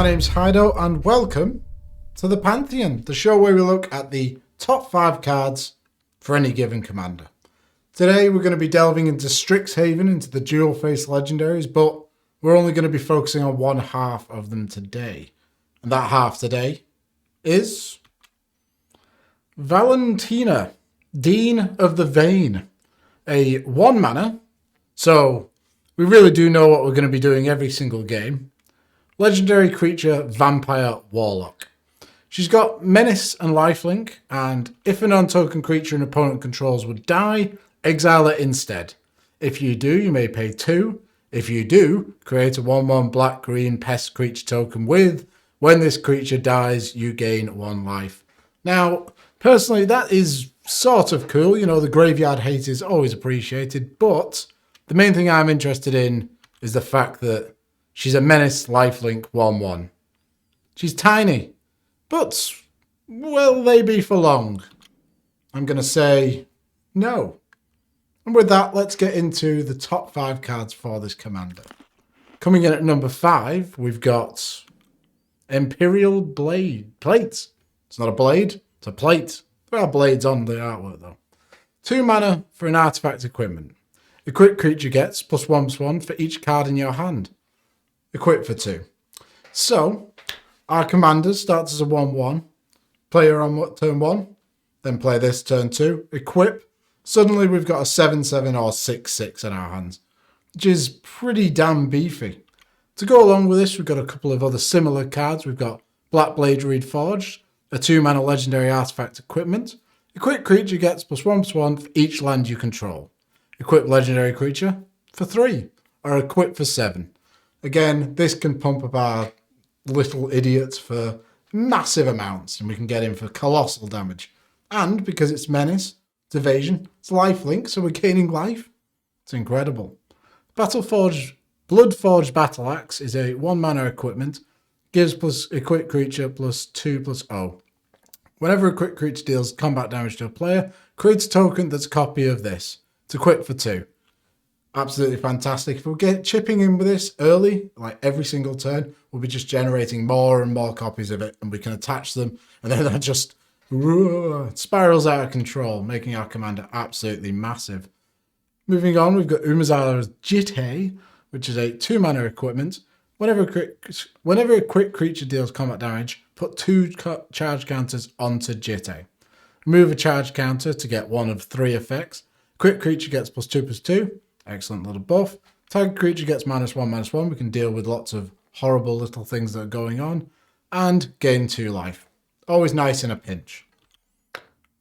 My name's Hydo and welcome to the Pantheon, the show where we look at the top 5 cards for any given commander. Today we're going to be delving into Strixhaven, into the dual face legendaries, but we're only going to be focusing on one half of them today. And that half today is Valentina, Dean of the Vein, a 1 mana, so we really do know what we're going to be doing every single game. Legendary creature, Vampire Warlock. She's got Menace and Lifelink, and if a non-token creature an opponent controls would die, exile it instead. If you do, you may pay 2. If you do, create a 1/1 black-green pest creature token with, when this creature dies, you gain 1 life. Now, personally, that is sort of cool. You know, the graveyard hate is always appreciated, but the main thing I'm interested in is the fact that she's a Menace Lifelink 1/1. She's tiny, but will they be for long? I'm going to say no. And with that, let's get into the top 5 cards for this commander. Coming in at number 5, we've got Imperial Plate. It's not a blade, it's a plate. There are blades on the artwork though. 2 mana for an artifact equipment. Equipped creature gets +1/+1 for each card in your hand. Equip for 2. So, our commander starts as a 1/1. Player on turn 1. Then play this turn 2. Equip. Suddenly we've got a 7/7 or 6/6 in our hands, which is pretty damn beefy. To go along with this, we've got a couple of other similar cards. We've got Black Blade Reforged, a 2 mana legendary artifact equipment. Equipped creature gets +1/+1 for each land you control. Equip legendary creature for 3, or equip for 7. Again, this can pump up our little idiots for massive amounts, and we can get in for colossal damage. And because it's Menace, it's Evasion, it's Lifelink, so we're gaining life. It's incredible. Bloodforged Battle Axe is a 1 mana equipment, gives plus equipped creature +2/+0. Whenever a equipped creature deals combat damage to a player, create a token that's a copy of this. It's equipped for 2. Absolutely fantastic. If we get chipping in with this early, like every single turn, we'll be just generating more and more copies of it, and we can attach them, and then that just spirals out of control, making our commander absolutely massive. Moving on, we've got Umazala's Jite, which is a 2 mana equipment. Whenever a quick creature deals combat damage, put 2 charge counters onto Jite. Remove a charge counter to get 1 of 3 effects. Quick creature gets +2/+2. Excellent little buff. Target creature gets -1/-1. We can deal with lots of horrible little things that are going on. And gain 2 life. Always nice in a pinch.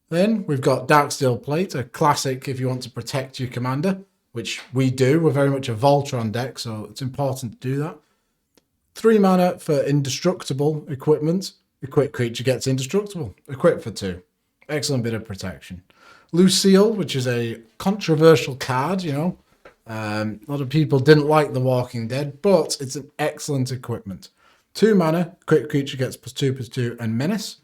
Then we've got Darksteel Plate, a classic if you want to protect your commander, which we do. We're very much a Voltron deck, so it's important to do that. 3 mana for indestructible equipment. Equipped creature gets indestructible. Equip for 2. Excellent bit of protection. Lucille, which is a controversial card, you know. A lot of people didn't like The Walking Dead, but it's an excellent equipment. 2 mana, quick creature gets +2/+2 and Menace.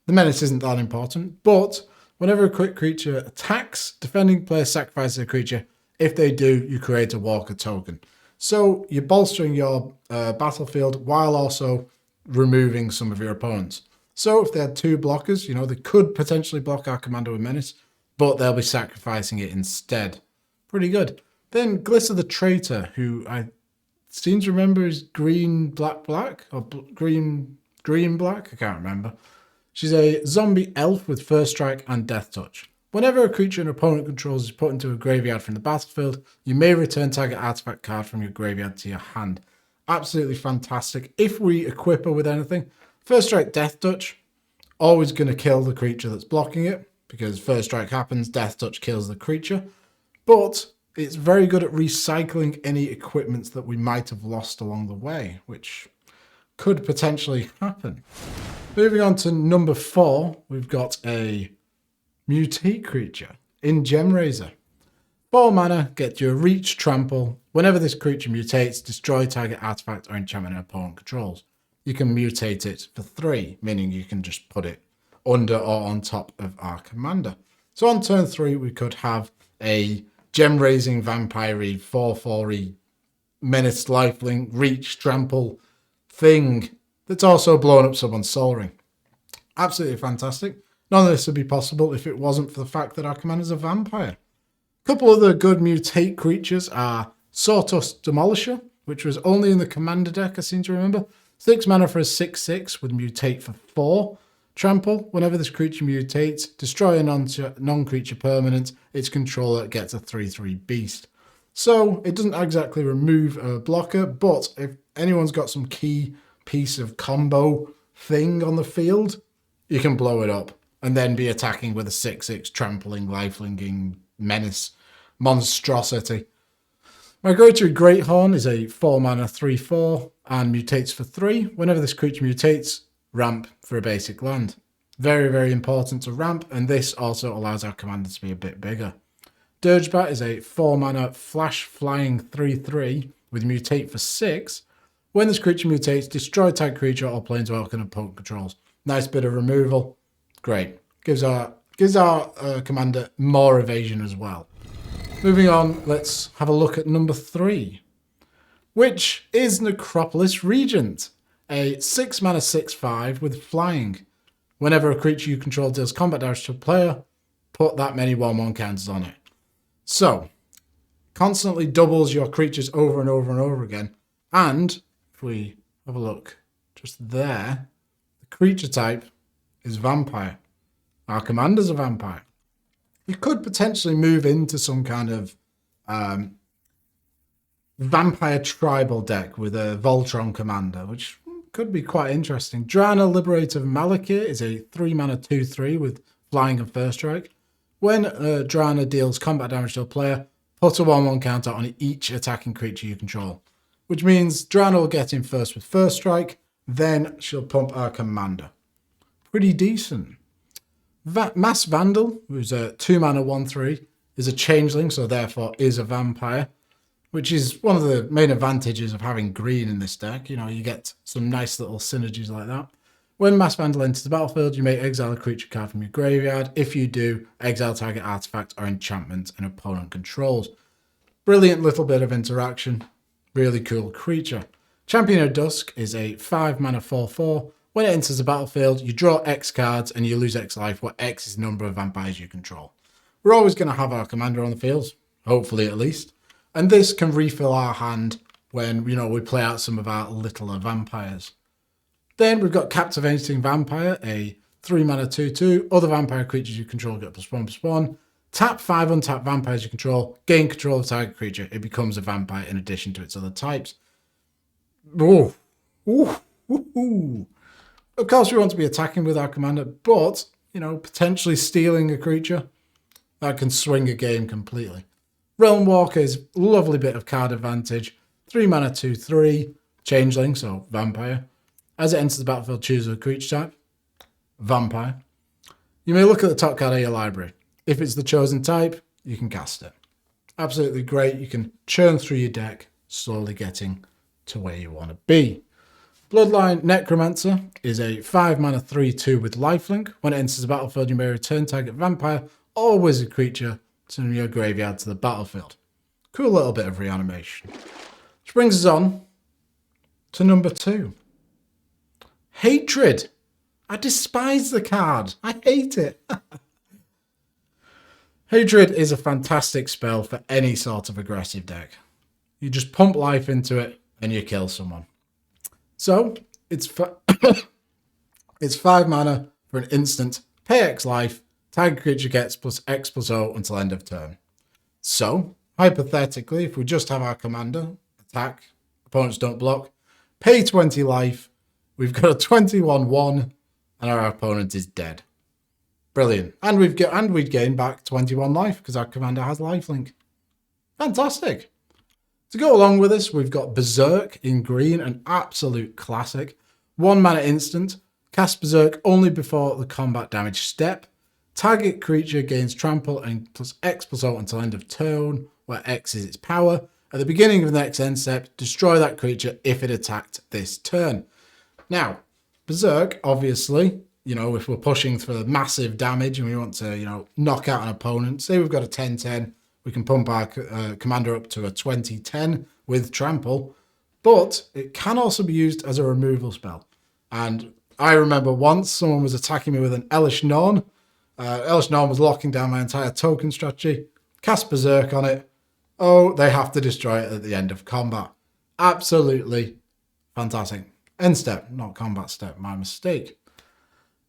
The Menace isn't that important, but whenever a quick creature attacks, defending player sacrifices a creature. If they do, you create a Walker token. So you're bolstering your battlefield while also removing some of your opponents. So if they had 2 blockers, you know, they could potentially block our commander with Menace, but they'll be sacrificing it instead. Pretty good. Then Glister the Traitor, who I seem to remember is green-black, or green-black, I can't remember. She's a zombie elf with First Strike and Death Touch. Whenever a creature an opponent controls is put into a graveyard from the battlefield, you may return target artifact card from your graveyard to your hand. Absolutely fantastic. If we equip her with anything, First Strike, Death Touch, always going to kill the creature that's blocking it, because First Strike happens, Death Touch kills the creature. But it's very good at recycling any equipments that we might have lost along the way, which could potentially happen. Moving on to number 4, we've got a Mutate creature in Gemraiser. 4 mana, get you a Reach Trample. Whenever this creature mutates, destroy target artifact or enchantment an opponent controls. You can mutate it for 3, meaning you can just put it under or on top of our commander. So on turn 3, we could have a gem-raising vampire-y, 4/4-y, Menace Lifelink, Reach, Trample thing that's also blown up someone's Soul Ring. Absolutely fantastic. None of this would be possible if it wasn't for the fact that our commander's a vampire. A couple other good mutate creatures are Sawdust Demolisher, which was only in the commander deck, I seem to remember. 6 mana for a 6/6 with mutate for 4. Trample. Whenever this creature mutates, destroy a non-creature permanent, its controller gets a 3/3 beast. So it doesn't exactly remove a blocker, but if anyone's got some key piece of combo thing on the field, you can blow it up and then be attacking with a 6/6 trampling, lifelinging menace monstrosity. Migratory Greathorn is a 4 mana 3/4 and mutates for 3. Whenever this creature mutates, ramp for a basic land. Very, very important to ramp, and this also allows our commander to be a bit bigger. Dirgebat is a 4 mana flash flying 3/3 with mutate for 6. When this creature mutates, destroy tag creature or planeswalker and opponent controls. Nice bit of removal. Great. Gives our commander more evasion as well. Moving on, let's have a look at number 3, which is Necropolis Regent. A 6 mana 6/5 with flying. Whenever a creature you control deals combat damage to a player, put that many 1/1 counters on it. So, constantly doubles your creatures over and over and over again. And, if we have a look just there, the creature type is vampire. Our commander's a vampire. You could potentially move into some kind of vampire tribal deck with a Voltron commander, which could be quite interesting. Drana Liberator of Malakir is a 3 mana 2/3 with flying and first strike. When Drana deals combat damage to a player, put a 1/1 counter on each attacking creature you control. Which means Drana will get in first with first strike, then she'll pump our commander. Pretty decent. Mass Vandal, who's a 2 mana 1/3, is a changeling, so therefore is a vampire, which is one of the main advantages of having green in this deck. You know, you get some nice little synergies like that. When Mass Vandal enters the battlefield, you may exile a creature card from your graveyard. If you do, exile target artifact or enchantment an opponent controls. Brilliant little bit of interaction. Really cool creature. Champion of Dusk is a 5 mana 4/4. When it enters the battlefield, you draw X cards and you lose X life, where X is the number of vampires you control. We're always going to have our commander on the field, hopefully at least. And this can refill our hand when, you know, we play out some of our littler vampires. Then we've got Captivating Vampire, a 3 mana 2/2. Other vampire creatures you control get +1/+1. Tap 5 untapped vampires you control, gain control of the target creature. It becomes a vampire in addition to its other types. Ooh. Ooh. Ooh. Ooh. Of course, we want to be attacking with our commander, but, you know, potentially stealing a creature, that can swing a game completely. Realm Walker is a lovely bit of card advantage. 3 mana 2/3, changeling, so vampire. As it enters the battlefield, choose a creature type, vampire. You may look at the top card of your library. If it's the chosen type, you can cast it. Absolutely great. You can churn through your deck, slowly getting to where you want to be. Bloodline Necromancer is a 5 mana 3/2 with lifelink. When it enters the battlefield, you may return target vampire or wizard creature from your graveyard to the battlefield. Cool little bit of reanimation. Which brings us on to number 2. Hatred. I despise the card. I hate it. Hatred is a fantastic spell for any sort of aggressive deck. You just pump life into it and you kill someone. So, it's 5 mana for an instant, pay X life, target creature gets +X+0 until end of turn. So, hypothetically, if we just have our commander, attack, opponents don't block, pay 20 life, we've got a 21/1, and our opponent is dead. Brilliant. And we'd gain back 21 life, because our commander has lifelink. Fantastic. To go along with this, we've got Berserk in green, an absolute classic. 1 mana instant. Cast Berserk only before the combat damage step. Target creature gains trample and +X+0 until end of turn, where X is its power. At the beginning of the next end step, destroy that creature if it attacked this turn. Now, Berserk, obviously, you know, if we're pushing for massive damage and we want to, you know, knock out an opponent, say we've got a 10/10, we can pump our commander up to a 20/10 with trample, but it can also be used as a removal spell. And I remember once someone was attacking me with an Elish Norn. Elish Norn was locking down my entire token strategy. Cast Berserk on it. Oh, they have to destroy it at the end of combat. Absolutely fantastic. End step, not combat step, my mistake.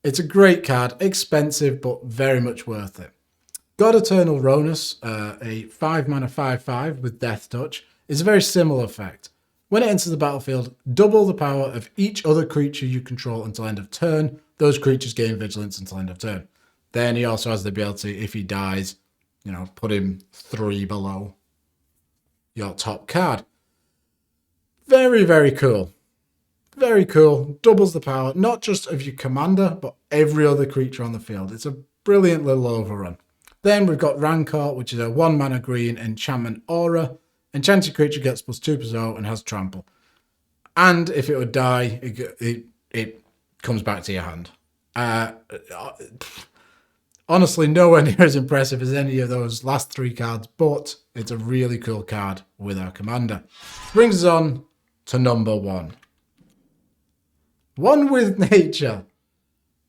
It's a great card, expensive, but very much worth it. God Eternal Ronus, a 5-mana 5/5 with Death Touch, is a very similar effect. When it enters the battlefield, double the power of each other creature you control until end of turn. Those creatures gain vigilance until end of turn. Then he also has the ability, if he dies, put him 3 below your top card. Very, very cool. Very cool. Doubles the power, not just of your commander, but every other creature on the field. It's a brilliant little overrun. Then we've got Rancor, which is a 1-mana green enchantment aura. Enchanted creature gets +2/+0 and has trample. And if it would die, it comes back to your hand. Honestly, nowhere near as impressive as any of those last 3 cards, but it's a really cool card with our commander. Brings us on to number 1. One with nature.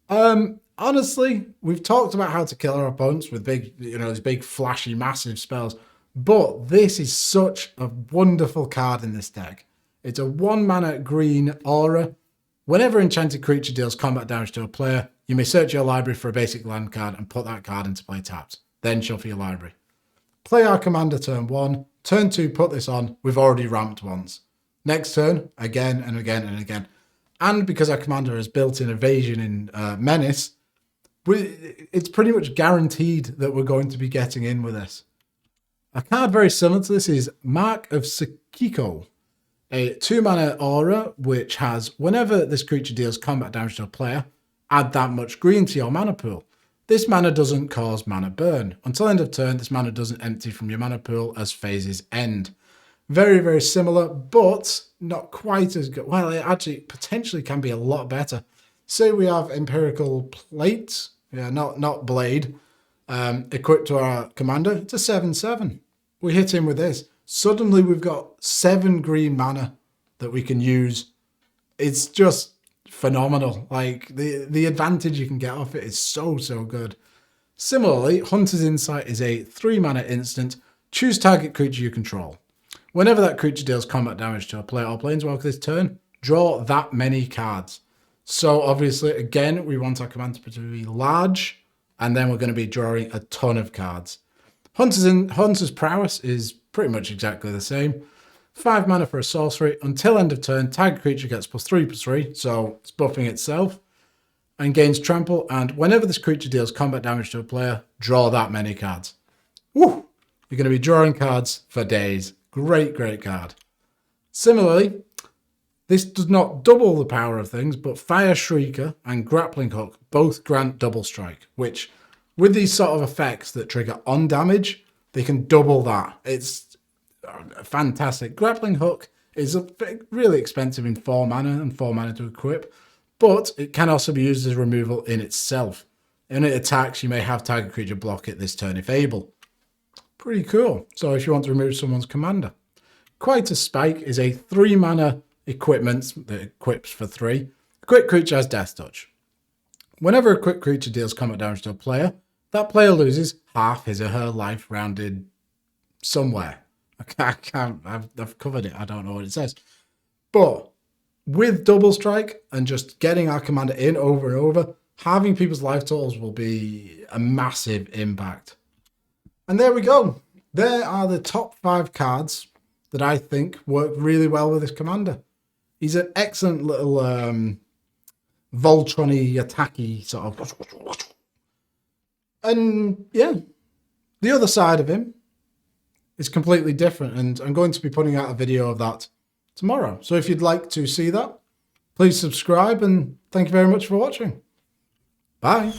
Honestly, we've talked about how to kill our opponents with big, these big, flashy, massive spells. But this is such a wonderful card in this deck. It's a 1-mana green aura. Whenever enchanted creature deals combat damage to a player, you may search your library for a basic land card and put that card into play tapped. Then shuffle your library. Play our commander turn 1. Turn 2, put this on. We've already ramped once. Next turn, again and again and again. And because our commander has built-in evasion in Menace, it's pretty much guaranteed that we're going to be getting in with this. A card very similar to this is Mark of Sekiko, a 2-mana aura which has, whenever this creature deals combat damage to a player, add that much green to your mana pool. This mana doesn't cause mana burn. Until end of turn, this mana doesn't empty from your mana pool as phases end. Very, very similar, but not quite as good. Well, it actually potentially can be a lot better. Say we have Empirical Plate, not Blade, equipped to our commander. It's a 7/7. We hit him with this. Suddenly we've got 7 green mana that we can use. It's just phenomenal. Like the advantage you can get off it is so good. Similarly, Hunter's Insight is a 3-mana instant. Choose target creature you control. Whenever that creature deals combat damage to a player or planeswalker this turn, draw that many cards. So obviously, again, we want our commander to be large, and then we're going to be drawing a ton of cards. Hunter's Prowess is pretty much exactly the same. 5 mana for a sorcery. Until end of turn, target creature gets +3/+3, so it's buffing itself, and gains trample. And whenever this creature deals combat damage to a player, draw that many cards. Woo! You're going to be drawing cards for days. Great card. Similarly, this does not double the power of things, but Fire Shrieker and Grappling Hook both grant double strike, which, with these sort of effects that trigger on damage, they can double that. It's fantastic. Grappling Hook is really expensive in 4 mana and 4 mana to equip, but it can also be used as removal in itself. When it attacks, you may have target creature block it this turn if able. Pretty cool. So if you want to remove someone's commander. Quite a Spike is a 3-mana equipment that equips for 3. Equipped creature has Death Touch. Whenever a equipped creature deals combat damage to a player, that player loses half his or her life rounded somewhere. I've covered it. I don't know what it says. But with double strike and just getting our commander in over and over, halving people's life totals will be a massive impact. And there we go. There are the top 5 cards that I think work really well with this commander. He's an excellent little voltron-y, attacky sort of. And yeah, the other side of him is completely different. And I'm going to be putting out a video of that tomorrow. So if you'd like to see that, please subscribe. And thank you very much for watching. Bye.